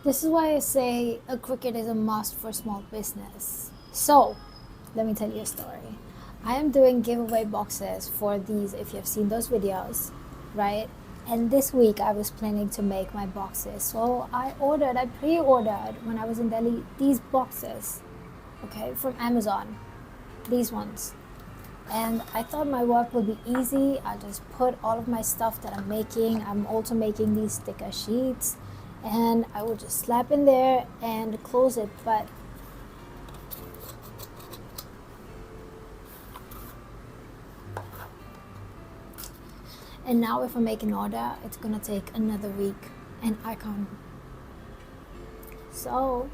This is why I say a Cricut is a must for small business. So, let me tell you a story. I am doing giveaway boxes for these if you've seen those videos, right? And this week I was planning to make my boxes. So I pre-ordered when I was in Delhi these boxes, okay, from Amazon, these ones. And I thought my work would be easy. I just put all of my stuff that I'm making. I'm also making these sticker sheets, and I would just slap in there and close it. And now if I make an order, it's gonna take another week, and I can't. So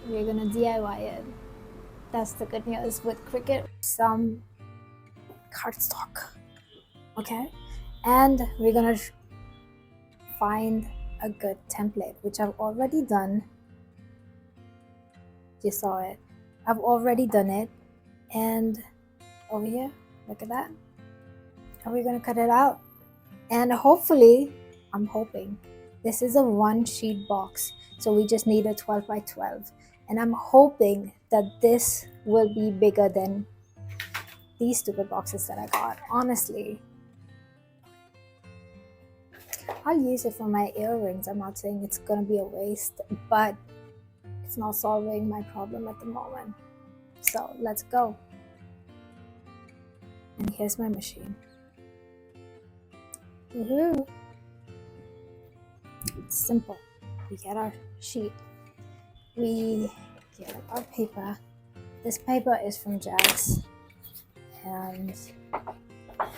we're gonna DIY it. That's the good news with Cricut. Some cardstock, okay? And we're gonna find a good template, which I've already done. You saw it. I've already done it. And over here, look at that. And we're gonna cut it out. And hopefully, I'm hoping, this is a one sheet box. So we just need a 12 by 12. And I'm hoping that this will be bigger than these stupid boxes that I got. Honestly, I'll use it for my earrings. I'm not saying it's gonna be a waste, but it's not solving my problem at the moment. So let's go. And here's my machine. It's simple. We get our sheet. We get our paper. This paper is from Jags. And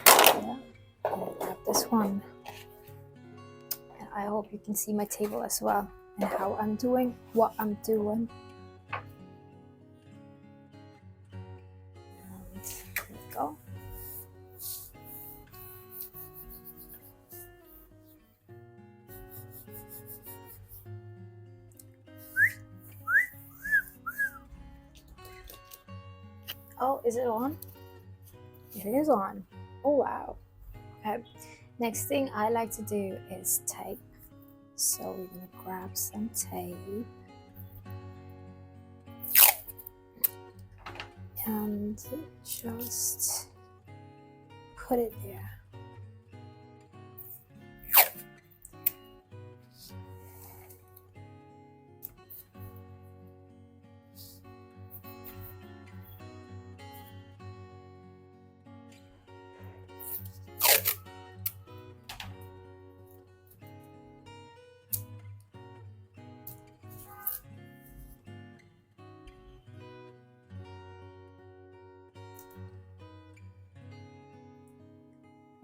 yeah, I grab this one. And I hope you can see my table as well and how I'm doing what I'm doing. And there we go. Oh, is it on? It is on. Oh wow. Okay. Next thing I like to do is tape. So we're gonna grab some tape and just put it there.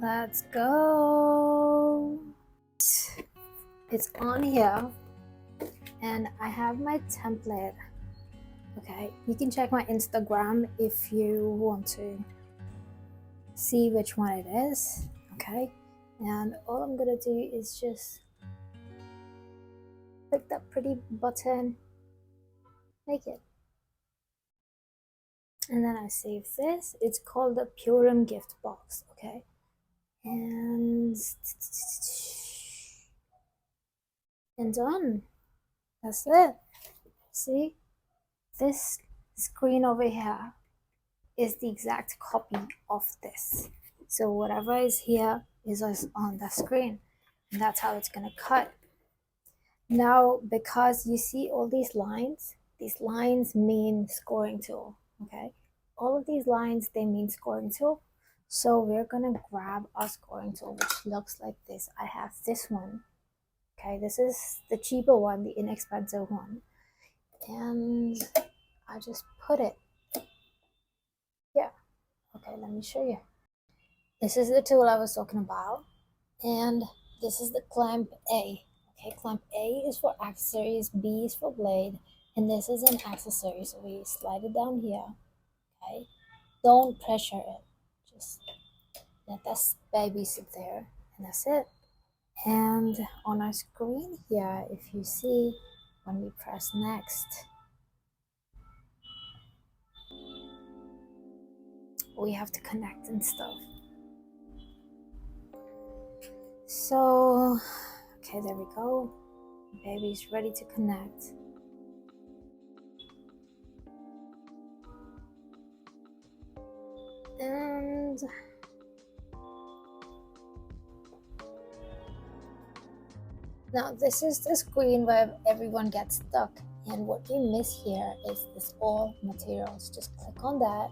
Let's go. It's on here and I have my template. Okay, you can check my Instagram if you want to see which one it is. Okay, and all I'm gonna do is just click that pretty button, make it, and then I save this. It's called the Purim gift box. Okay, and done. That's it. See, this screen over here is the exact copy of this. So whatever is here is on the screen, and that's how it's gonna cut. Now, because you see all these lines mean scoring tool, okay? All of these lines, they mean scoring tool. So we're gonna grab our scoring tool, which looks like this. I have this one, okay? This is the cheaper one, the inexpensive one. And I just put it, yeah. Okay, let me show you. This is the tool I was talking about. And this is the clamp A. Okay, clamp A is for accessories, B is for blade, and this is an accessory. So we slide it down here. Okay, don't pressure it. Just let that baby sit there, and that's it. And on our screen here, if you see, when we press next, we have to connect and stuff. So, okay, there we go. Baby's ready to connect. And now this is the screen where everyone gets stuck, and what you miss here is this all materials. Just click on that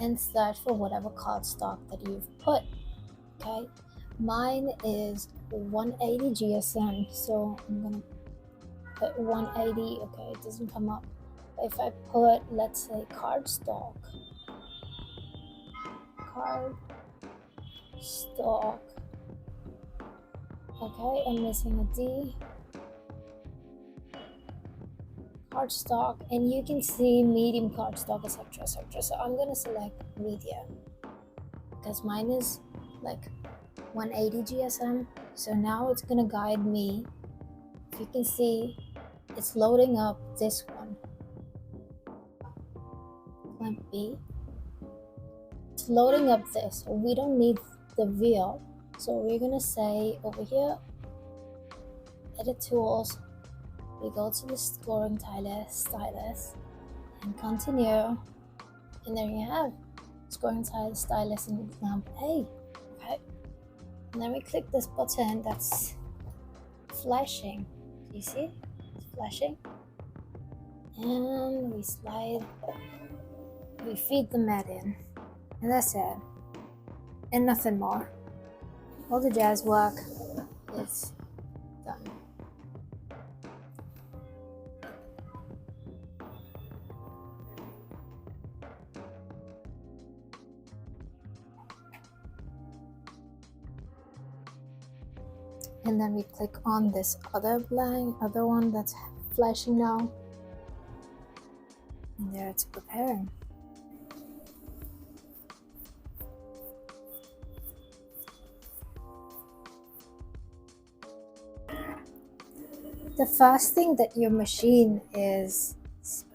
and search for whatever cardstock that you've put. Okay, mine is 180 GSM, so I'm gonna put 180. Okay, it doesn't come up. If I put, let's say, cardstock, okay, I'm missing a D, cardstock, and you can see medium cardstock, etc, etc. So I'm gonna select medium because mine is like 180 GSM. So now it's gonna guide me. If you can see, it's loading up this one, clamp B. It's loading up this. We don't need the wheel, so we're gonna say over here, edit tools, we go to the scoring stylus and continue, and there you have scoring stylus in clamp A. Okay, and then we click this button that's flashing. Do you see? It's flashing, and we slide, we feed the mat in, and that's it, and nothing more. All the jazz work is done. And then we click on this other one that's flashing now, and there it's preparing. The first thing that your machine is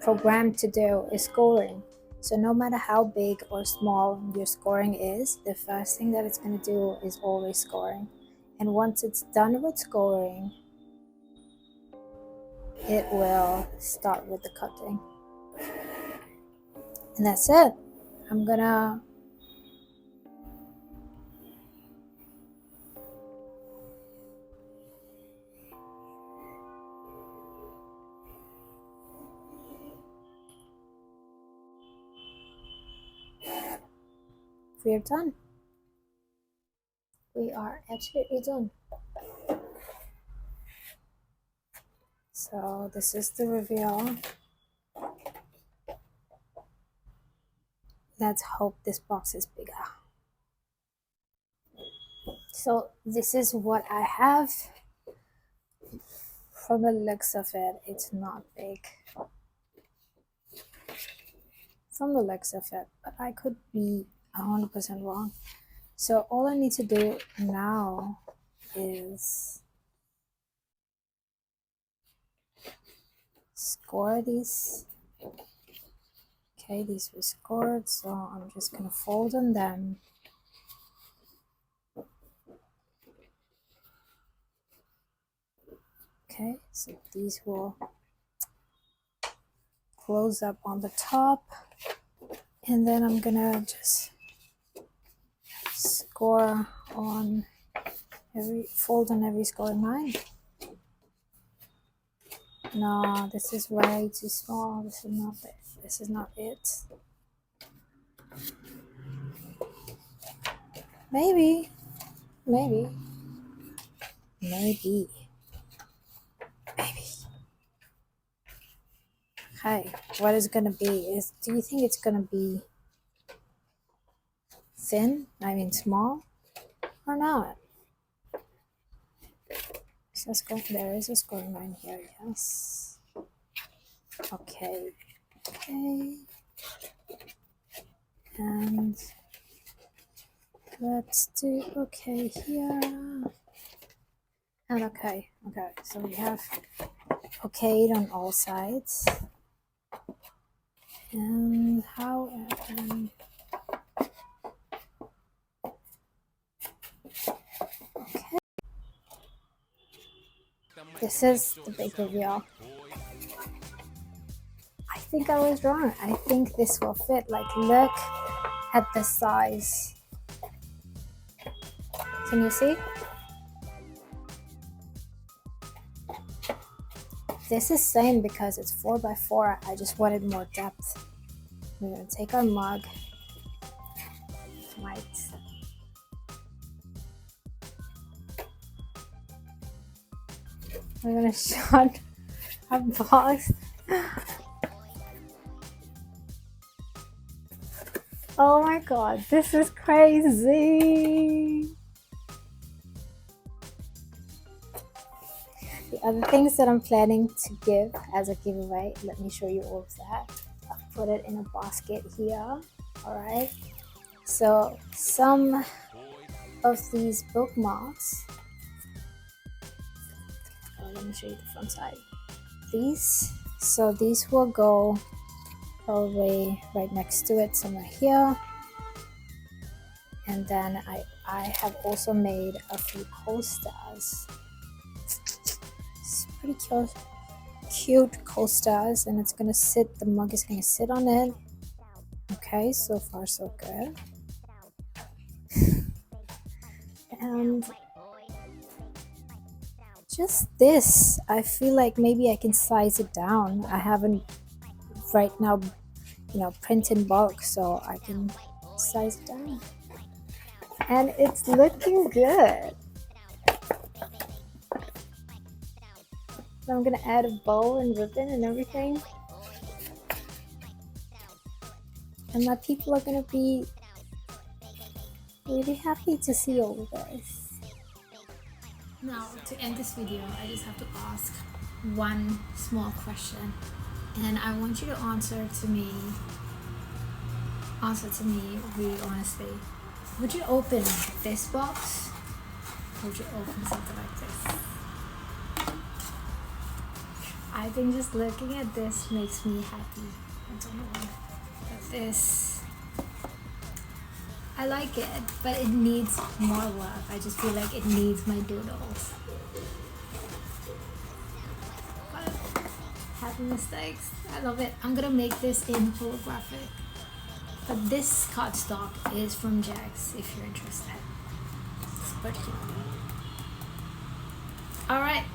programmed to do is scoring. So no matter how big or small your scoring is, the first thing that it's going to do is always scoring. And once it's done with scoring, it will start with the cutting. And that's it. I'm gonna we're done. We are absolutely done. So this is the reveal. Let's hope this box is bigger. So this is what I have. From the looks of it, it's not big. From the looks of it, but I could be 100% wrong. So all I need to do now is score these. Okay, these were scored, so I'm just gonna fold on them. Okay, so these will close up on the top, and then I'm gonna just score on fold on every scoring line. No, this is way too small. This is not it. This is not it. Maybe. Hey, what is it gonna be? Do you think it's gonna be thin? I mean small? Or not? So there is a scoring line here, yes. Okay. And let's do okay here. And okay. So we have okayed on all sides. And how This is the big reveal. I think I was wrong. I think this will fit. Like, look at the size. Can you see? This is same because it's 4x4. I just wanted more depth. We're gonna take our mug. We're gonna shut our box. Oh my god, this is crazy. The other things that I'm planning to give as a giveaway, let me show you all of that. I've put it in a basket here. Alright, so some of these bookmarks, let me show you the front side. These will go probably right next to it, somewhere here. And then I have also made a few coasters. It's pretty cute coasters, and it's gonna sit, the mug is gonna sit on it. Okay, so far so good. And just this, I feel like maybe I can size it down. I haven't right now, print in bulk, so I can size it down. And it's looking good. So I'm gonna add a bow and ribbon and everything. And my people are gonna be really happy to see all of this. Now, to end this video, I just have to ask one small question. And I want you to answer to me really honestly. Would you open this box? Or would you open something like this? I think just looking at this makes me happy. I don't know why. But this, I like it, but it needs more love. I just feel like it needs my doodles. But happy mistakes. I love it. I'm gonna make this in holographic. But this cardstock is from Jags if you're interested. It's pretty cute. Alright.